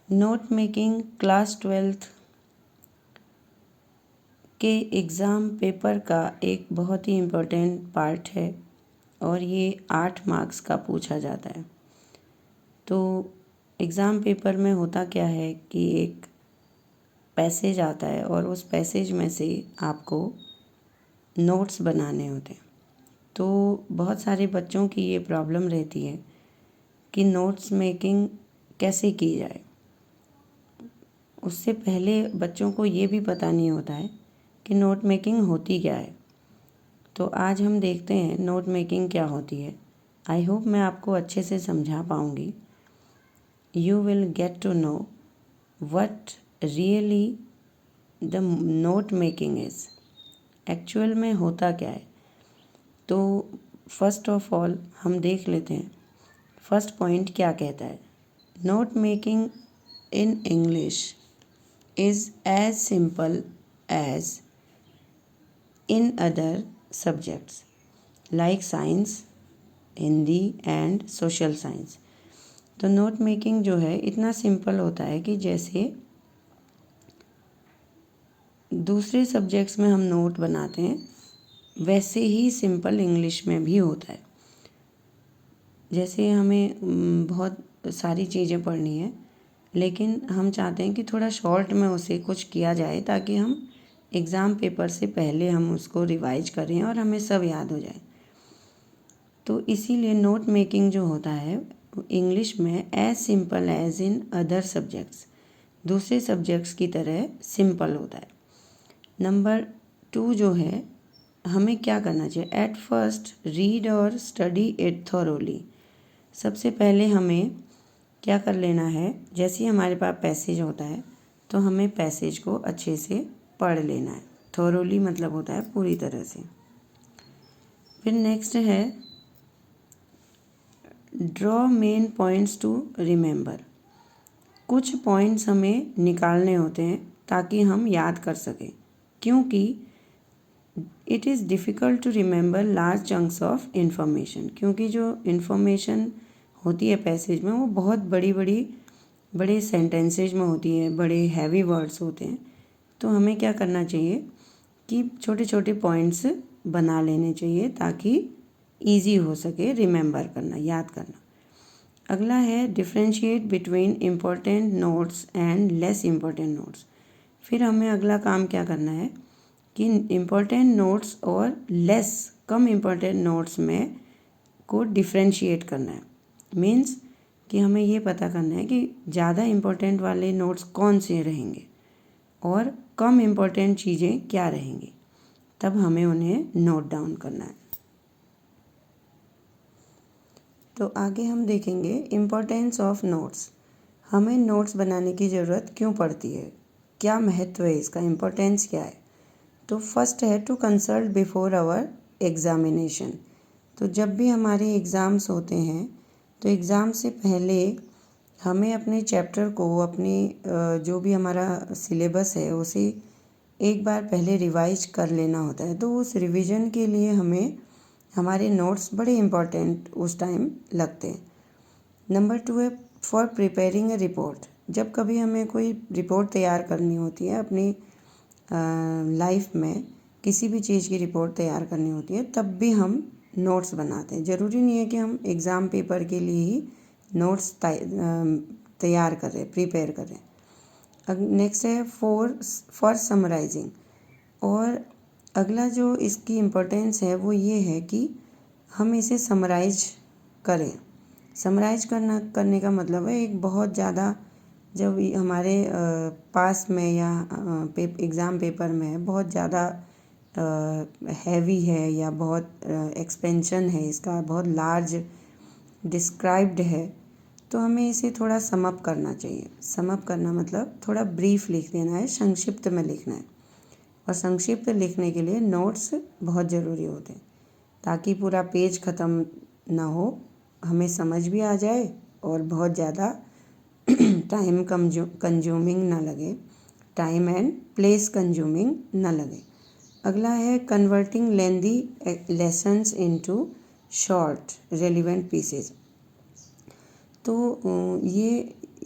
Note making class 12th के exam paper का एक बहुत ही इम्पोर्टेंट पार्ट है और ये 8 मार्क्स का पूछा जाता है। तो एग्ज़ाम पेपर में होता क्या है कि एक पैसेज आता है और उस पैसेज में से आपको नोट्स बनाने होते हैं। तो बहुत सारे बच्चों की ये प्रॉब्लम रहती है कि नोट्स मेकिंग कैसे की जाए। उससे पहले बच्चों को ये भी पता नहीं होता है कि नोट मेकिंग होती क्या है। तो आज हम देखते हैं नोट मेकिंग क्या होती है। आई होप मैं आपको अच्छे से समझा पाऊँगी। You will get to know what really the note making is. Actual में होता क्या है। तो फर्स्ट ऑफ ऑल हम देख लेते हैं फर्स्ट पॉइंट क्या कहता है। Note making in English is as simple as in other subjects like science, Hindi and social science. तो नोट मेकिंग जो है इतना सिंपल होता है कि जैसे दूसरे सब्जेक्ट्स में हम नोट बनाते हैं वैसे ही सिंपल इंग्लिश में भी होता है। जैसे हमें बहुत सारी चीज़ें पढ़नी है लेकिन हम चाहते हैं कि थोड़ा शॉर्ट में उसे कुछ किया जाए ताकि हम एग्ज़ाम पेपर से पहले हम उसको रिवाइज करें और हमें सब याद हो जाए। तो इसीलिए नोट मेकिंग जो होता है इंग्लिश में as simple as in other subjects, दूसरे सब्जेक्ट्स की तरह सिंपल होता है। नंबर 2 जो है हमें क्या करना चाहिए। एट फर्स्ट रीड और स्टडी इट थॉरोली। सबसे पहले हमें क्या कर लेना है, जैसे ही हमारे पास पैसेज होता है तो हमें पैसेज को अच्छे से पढ़ लेना है। थॉरोली मतलब होता है पूरी तरह से। फिर नेक्स्ट है draw main points to remember. कुछ पॉइंट्स हमें निकालने होते हैं ताकि हम याद कर सकें, क्योंकि it is difficult to remember large chunks of information. क्योंकि जो इन्फॉर्मेशन होती है पैसेज में वो बहुत बड़े सेंटेंसेज में होती है, बड़े हैवी वर्ड्स होते हैं। तो हमें क्या करना चाहिए कि छोटे छोटे पॉइंट्स बना लेने चाहिए ताकि ईजी हो सके रिमेंबर करना, याद करना। अगला है differentiate between important notes and less important notes. फिर हमें अगला काम क्या करना है कि इम्पोर्टेंट नोट्स और लेस कम इम्पोर्टेंट नोट्स में को डिफ्रेंशिएट करना है। मीन्स कि हमें ये पता करना है कि ज़्यादा इम्पोर्टेंट वाले नोट्स कौन से रहेंगे और कम इम्पोर्टेंट चीज़ें क्या रहेंगी, तब हमें उन्हें नोट डाउन करना है। तो आगे हम देखेंगे इम्पोर्टेंस ऑफ नोट्स। हमें नोट्स बनाने की ज़रूरत क्यों पड़ती है, क्या महत्व है इसका, इम्पोर्टेंस क्या है। तो फर्स्ट है to consult before our examination. तो जब भी हमारे एग्ज़ाम्स होते हैं तो एग्ज़ाम से पहले हमें अपने चैप्टर को, अपने जो भी हमारा सिलेबस है उसे एक बार पहले रिवाइज कर लेना होता है। तो उस रिवीजन के लिए हमें हमारे नोट्स बड़े इम्पॉर्टेंट उस टाइम लगते हैं। नंबर 2 है फॉर प्रिपेयरिंग अ रिपोर्ट। जब कभी हमें कोई रिपोर्ट तैयार करनी होती है, अपनी लाइफ में किसी भी चीज़ की रिपोर्ट तैयार करनी होती है, तब भी हम नोट्स बनाते हैं। ज़रूरी नहीं है कि हम एग्ज़ाम पेपर के लिए ही नोट्स तैयार करें, प्रिपेयर करें। नेक्स्ट है फॉर समराइजिंग। और अगला जो इसकी इम्पोर्टेंस है वो ये है कि हम इसे समराइज करें। समराइज करने का मतलब है एक बहुत ज़्यादा, जब हमारे पास में या एग्ज़ाम पेपर में बहुत ज़्यादा हैवी है या बहुत एक्सपेंशन है, इसका बहुत लार्ज डिस्क्राइब्ड है, तो हमें इसे थोड़ा समअप करना चाहिए। समअप करना मतलब थोड़ा ब्रीफ लिख देना है, संक्षिप्त में लिखना है। और संक्षिप्त लिखने के लिए नोट्स बहुत ज़रूरी होते हैं ताकि पूरा पेज ख़त्म ना हो, हमें समझ भी आ जाए और बहुत ज़्यादा टाइम कंज्यूमिंग ना लगे, टाइम एंड प्लेस कंज्यूमिंग ना लगे। अगला है converting lengthy lessons into short relevant pieces. तो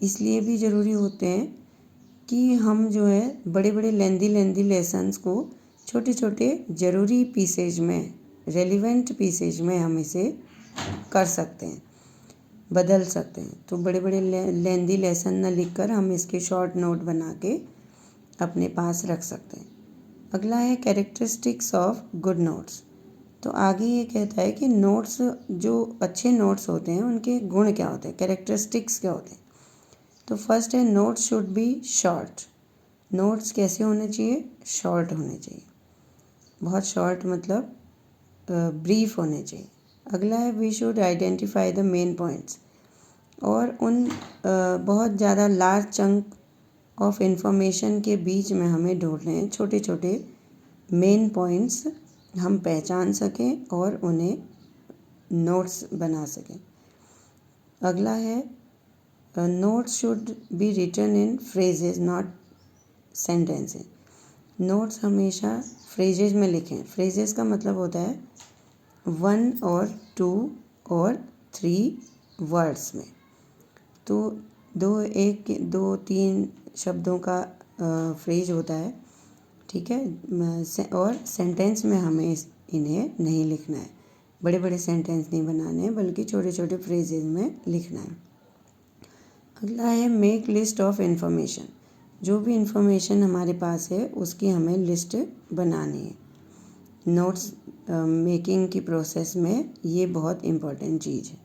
इसलिए भी ज़रूरी होते हैं कि हम जो है बड़े बड़े लेंदी लेसन्स को छोटे छोटे ज़रूरी पीसेज में, रेलिवेंट पीसेज में हम इसे कर सकते हैं, बदल सकते हैं। तो बड़े बड़े लेंदी लेसन न लिखकर हम इसके शॉर्ट नोट बना के अपने पास रख सकते हैं। अगला है कैरेक्टरिस्टिक्स ऑफ गुड नोट्स। तो आगे ये कहता है कि नोट्स, जो अच्छे नोट्स होते हैं उनके गुण क्या होते हैं, कैरेक्टरिस्टिक्स क्या होते हैं। तो फर्स्ट है notes should B short. Notes कैसे होने चाहिए, शॉर्ट होने चाहिए, बहुत शॉर्ट मतलब ब्रीफ होने चाहिए। अगला है we should identify the main points. और उन बहुत ज़्यादा लार्ज चंक ऑफ इंफॉर्मेशन के बीच में हमें ढूंढने हैं छोटे छोटे मेन पॉइंट्स, हम पहचान सकें और उन्हें नोट्स बना सकें। अगला है notes should be written in phrases not sentences. Notes हमेशा फ्रेजेस में लिखें। फ्रेजेस का मतलब होता है 1 और 2 और 3 वर्ड्स में। तो 2 3 शब्दों का फ्रेज होता है, ठीक है। और सेंटेंस में हमें इन्हें नहीं लिखना है, बड़े बड़े सेंटेंस नहीं बनाने हैं, बल्कि छोटे छोटे फ्रेजेस में लिखना है। अगला है मेक लिस्ट ऑफ इन्फॉर्मेशन। जो भी इंफॉर्मेशन हमारे पास है उसकी हमें लिस्ट बनानी है। नोट्स मेकिंग की प्रोसेस में ये बहुत इम्पोर्टेंट चीज़ है,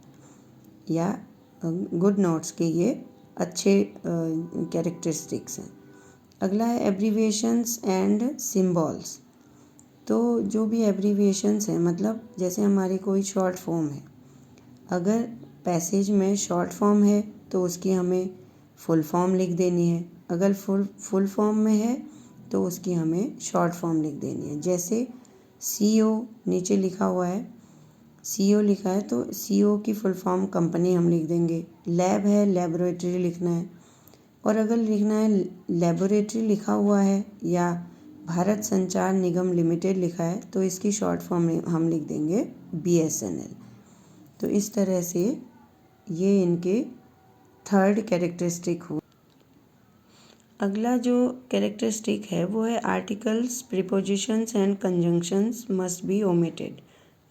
या गुड नोट्स के ये अच्छे कैरेक्टरिस्टिक्स हैं। अगला है एब्रीविएशंस एंड सिंबल्स। तो जो भी एब्रीविएशंस हैं, मतलब जैसे हमारी कोई शॉर्ट फॉर्म है, अगर पैसेज में शॉर्ट फॉर्म है तो उसकी हमें फुल फॉर्म लिख देनी है। अगर फुल फॉर्म में है तो उसकी हमें शॉर्ट फॉर्म लिख देनी है। जैसे CO नीचे लिखा हुआ है, CO लिखा है तो CO की फुल फॉर्म कंपनी हम लिख देंगे। लैब है, लेबोरेटरी लिखना है। और अगर लिखना है लेबोरेटरी लिखा हुआ है या भारत संचार निगम लिमिटेड लिखा है तो इसकी शॉर्ट फॉर्म हम लिख देंगे BSNL। तो इस तरह से ये इनके थर्ड कैरेक्टरिस्टिक हुआ। अगला जो कैरेक्टरिस्टिक है वो है articles, prepositions and conjunctions must be omitted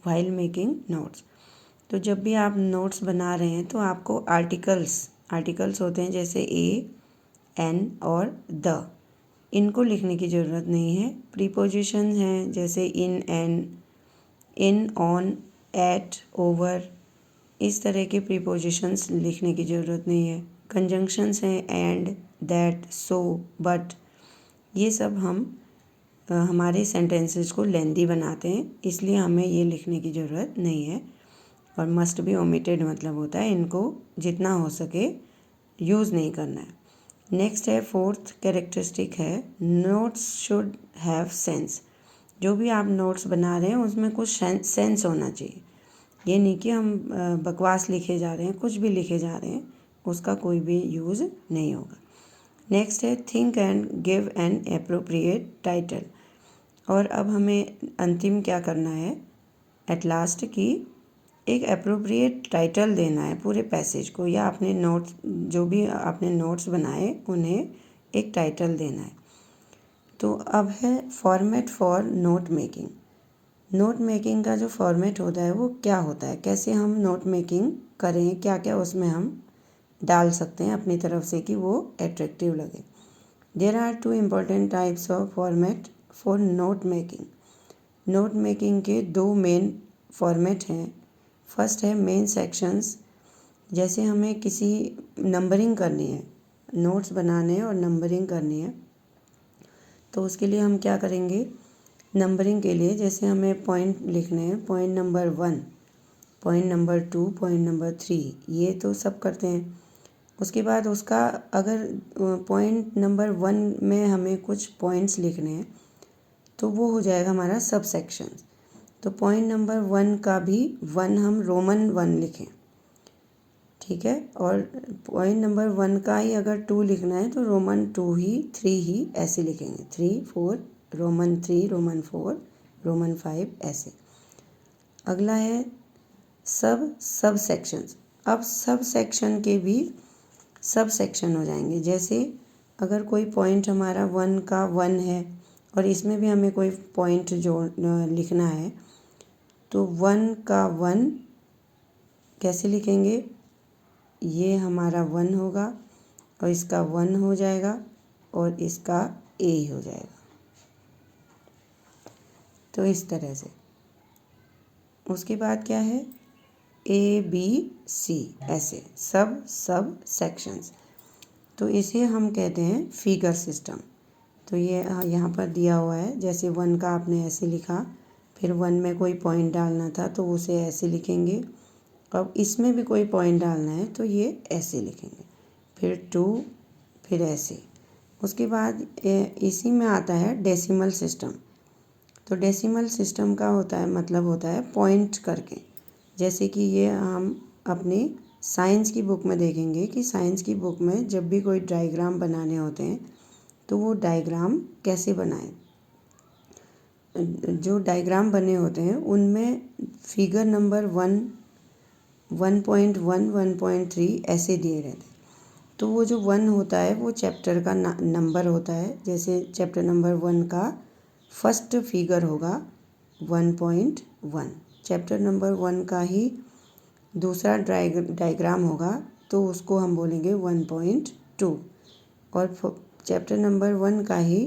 while making notes. तो जब भी आप नोट्स बना रहे हैं तो आपको आर्टिकल्स होते हैं जैसे A, N और द, इनको लिखने की ज़रूरत नहीं है। प्रीपोजिशन हैं जैसे in, an, in, on, at, over, इस तरह के प्रीपोजिशंस लिखने की ज़रूरत नहीं है। कंजंक्शंस हैं एंड, दैट, सो, बट, ये सब हम हमारे सेंटेंसेस को लेंदी बनाते हैं, इसलिए हमें ये लिखने की ज़रूरत नहीं है। और मस्ट बी ओमिटेड मतलब होता है इनको जितना हो सके यूज़ नहीं करना है। नेक्स्ट है फोर्थ कैरेक्टरिस्टिक है नोट्स शुड हैव सेंस। जो भी आप नोट्स बना रहे हैं उसमें कुछ सेंस होना चाहिए। ये नहीं कि हम बकवास लिखे जा रहे हैं, कुछ भी लिखे जा रहे हैं, उसका कोई भी यूज़ नहीं होगा। नेक्स्ट है think and give an appropriate title. और अब हमें अंतिम क्या करना है, एट लास्ट की एक एप्रोप्रिएट टाइटल देना है पूरे पैसेज को, या अपने नोट्स, जो भी आपने नोट्स बनाए उन्हें एक टाइटल देना है। तो अब है format for note making. Note making का जो फॉर्मेट होता है वो क्या होता है, कैसे हम नोट मेकिंग करें, क्या क्या उसमें हम डाल सकते हैं अपनी तरफ से कि वो एट्रैक्टिव लगे। There are 2 important types of format for note making. Note making के 2 मेन फॉर्मेट हैं। फर्स्ट है मेन सेक्शंस। जैसे हमें किसी नंबरिंग करनी है, नोट्स बनाने हैं और नंबरिंग करनी है, तो उसके लिए हम क्या करेंगे, नंबरिंग के लिए जैसे हमें पॉइंट लिखने हैं, point number 1, point number 2, point number 3, ये तो सब करते हैं। उसके बाद उसका अगर पॉइंट नंबर 1 में हमें कुछ पॉइंट्स लिखने हैं तो वो हो जाएगा हमारा सब सेक्शन। तो पॉइंट नंबर 1 का भी 1 हम रोमन 1 लिखें, ठीक है। और पॉइंट नंबर 1 का ही अगर 2 लिखना है तो रोमन 2 ही, 3 ही ऐसे लिखेंगे, 3, 4, रोमन 3, रोमन 4, रोमन 5 ऐसे। अगला है सब सेक्शंस। अब सब सेक्शन के भी सब सेक्शन हो जाएंगे। जैसे अगर कोई पॉइंट हमारा 1 का 1 है और इसमें भी हमें कोई पॉइंट लिखना है, तो 1 का 1 कैसे लिखेंगे? ये हमारा 1 होगा और इसका 1 हो जाएगा और इसका ए हो जाएगा। तो इस तरह से। उसके बाद क्या है? ABC, ऐसे सब सेक्शंस। तो इसे हम कहते हैं फिगर सिस्टम। तो ये यहाँ पर दिया हुआ है। जैसे 1 का आपने ऐसे लिखा, फिर 1 में कोई पॉइंट डालना था तो उसे ऐसे लिखेंगे। अब इसमें भी कोई पॉइंट डालना है तो ये ऐसे लिखेंगे, फिर 2, फिर ऐसे। उसके बाद इसी में आता है डेसिमल सिस्टम। तो डेसिमल सिस्टम का मतलब होता है पॉइंट करके। जैसे कि ये हम अपने साइंस की बुक में देखेंगे कि साइंस की बुक में जब भी कोई डायग्राम बनाने होते हैं तो वो डायग्राम कैसे बनाएं। जो डायग्राम बने होते हैं उनमें फिगर नंबर 1, 1.1, 1.3 ऐसे दिए रहते हैं। तो वो जो 1 होता है वो चैप्टर का नंबर होता है। जैसे चैप्टर नंबर 1 का फर्स्ट फिगर होगा 1.1। चैप्टर नंबर 1 का ही दूसरा डायग्राम होगा तो उसको हम बोलेंगे 1.2। और चैप्टर नंबर 1 का ही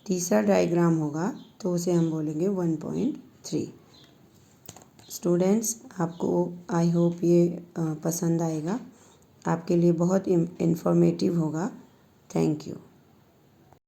तीसरा डायग्राम होगा तो उसे हम बोलेंगे 1.3। स्टूडेंट्स, आपको आई होप ये पसंद आएगा, आपके लिए बहुत इन्फॉर्मेटिव होगा। Thank you.